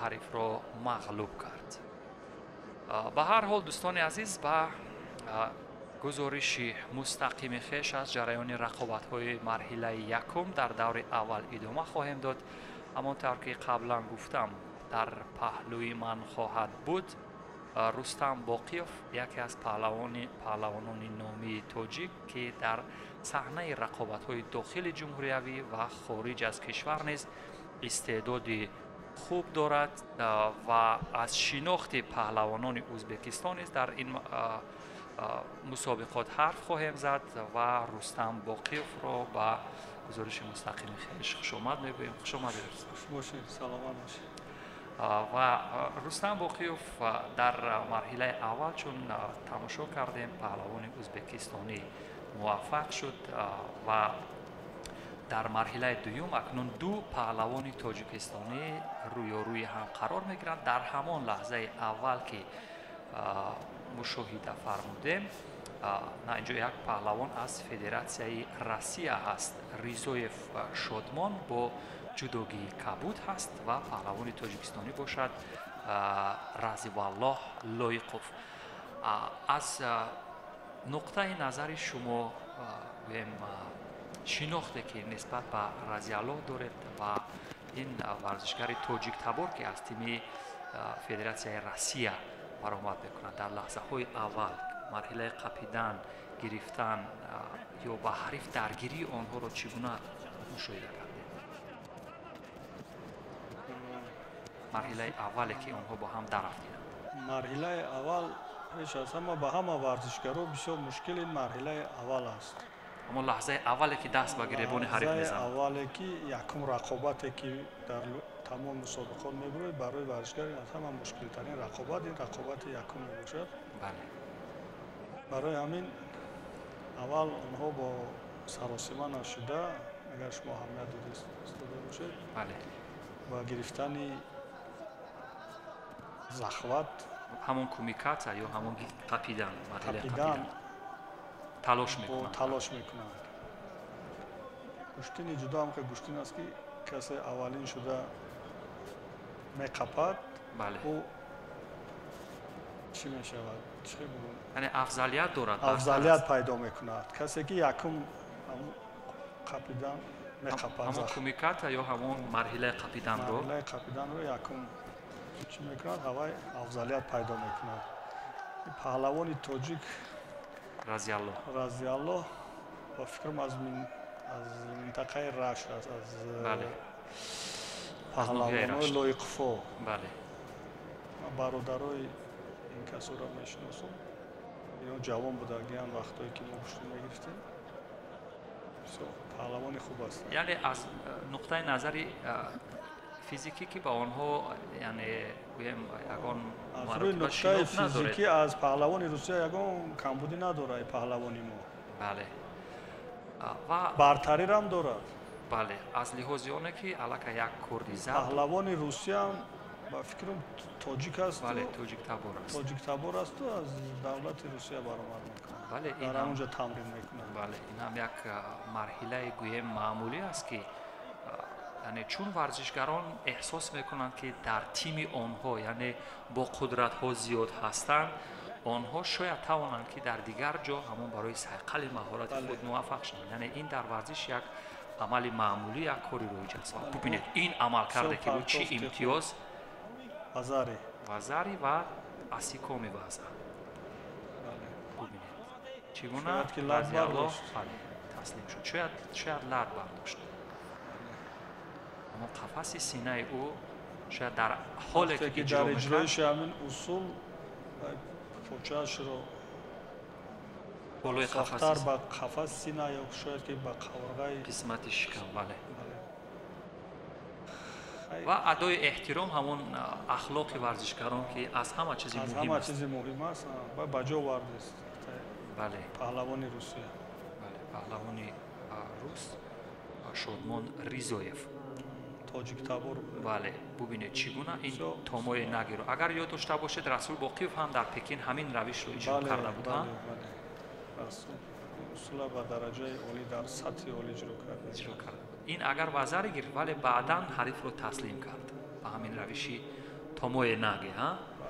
حریف را مغلوب کرد. به هر حال دوستان عزیز، با گزارش مستقیم خویش از جریان رقابت‌های مرحله یکم در دور اول ادامه خواهیم داد. همانطور که قبلا گفتم، در پهلوی من خواهد بود رستم باقیوف، یکی از پهلوانان نامی تاجیک که در صحنه رقابت‌های داخل جمهوری و خارج از کشور نیز استعداد خوب دارد و از شناخت پهلوانان ازبکستان است در این مسابقات حرف خواهیم زد و رستم باقیوف را با گزارش مستقیم خویش خوش آمد میگوییم. خوش آمدید. سلامت باشید. و رستم باقیوف در مرحله اول چون تماشا کردیم پهلوان ازبکستانی موفق شد و در مرحله دوم اکنون دو پهلوان تاجیکستانی روی هم قرار میگیرند. در همان لحظه اول که مشاهده فرمودیم، اینجا یک پهلوان از فدراسیای روسیه هست، ریزویف شادمان با جودوگی کبود هست و پهلوان تاجیکستانی باشد رضی والله لایقوف. از نقطه نظر شما شناخته که نسبت به رضی الله دارید و این ورزشگر تاجیک تبار که از تیم فدراسیای روسیه برآمد میکند، در لحظه های اول مرحله قپیدن، گرفتن یا با حریف درگیری آنها را چگونه مشاهده کردید؟ مرحله اولی که آنها با هم در رفتند. مرحله اول پیش از همه با همه ورزشگران بسیار مشکل این مرحله اول است. اما لحظه اولی که دست به گریبان حریف میزنند، لحظه اولی که یکم رقابتی که در تمام مسابقات میبرد برای ورزشگر از همه مشکل ترین رقابت این رقابت یکم میباشد. بله. برای همین اول آنها با سراسیمه نشده، اگر شما اهمیت داده باشید، بله، با گرفتن زخوت، همون کومیکات یا همون قپیدن، مرحله قپیدن تلاش میکنند. گوشتین جدا هم که گوشتین است که کسی اولین شده میقپد، بله، او چی میشود؟ چی بگم؟ یعنی افضلیت دارد، افضلیت پیدا میکند. کسی که یکم قپیدن میقپد، همون کومیکات یا همون مرحله قپیدن رو یکم چی میکند؟ هوای افضلیت پیدا میکند. پهلوان تاجیک رضی الله با فکرم از منطقه رشت است، از پهلوان لایقفو. بله. برادرای این کسا را میشناسم، اینا جوان بودگیان وقتایی که ما گوشت میگرفتیم. پهلوان خوب است. یعنی از نقطه نظر فیزیکی که با آنها یعنی یگان مراتب شناخت نداره. فیزیکی از پهلوان روسیه یگان کمبودی نداره پهلوانی ما. بله. و برتری هم دارد. بله، از لحاظ آنه که علاقه یک کردی زد. پهلوان روسیه هم با فکرم تاجیک است. بله، تاجیک تبار است. تاجیک تبار است و از دولت روسیه برآمد میکنه. بله، این در اونجا تمرین میکنه. بله، این هم یک مرحله گویم معمولی است که یعنی چون ورزشگران احساس میکنند که در تیم آنها یعنی با قدرت ها زیاد هستند، آنها شاید توانند که در دیگر جا همون برای صقل مهارت خود موفق شوند. یعنی این در ورزش یک عمل معمولی، یک کاری رو ایجاد ساخت. ببینید این عمل کرده که رو چی امتیاز وزاری و اسیکومی وزر. ببینید چگونه رضی الله تسلیم شد. شاید لرد برداشت، اما قفس سینه او شاید در حالی که در اجرایش همین اصول پوچه‌اش رو بالای ساختر با قفس سینه یا شاید که با قورغه قسمت شکم. بله. و ادای احترام همون اخلاق ورزشکاران که از همه چیز مهم است. از همه چیز مهم است و بجا ورد است. بله. پهلوان روسیه. بله، پهلوان روس شادمان ریزویف تاجیک تبار. بله، ببینید چگونه این تامای نگیرو. اگر یاد داشته باشید رسول باقیوف هم در پکین همین روش رو اجرا کرده بود. بله. رسول با درجه عالی در سطح عالی اجرا کرده. این اگر وزر گرفت ولی بعداً حریف رو تسلیم کرد. به همین روشی Tomoe Nage, ha?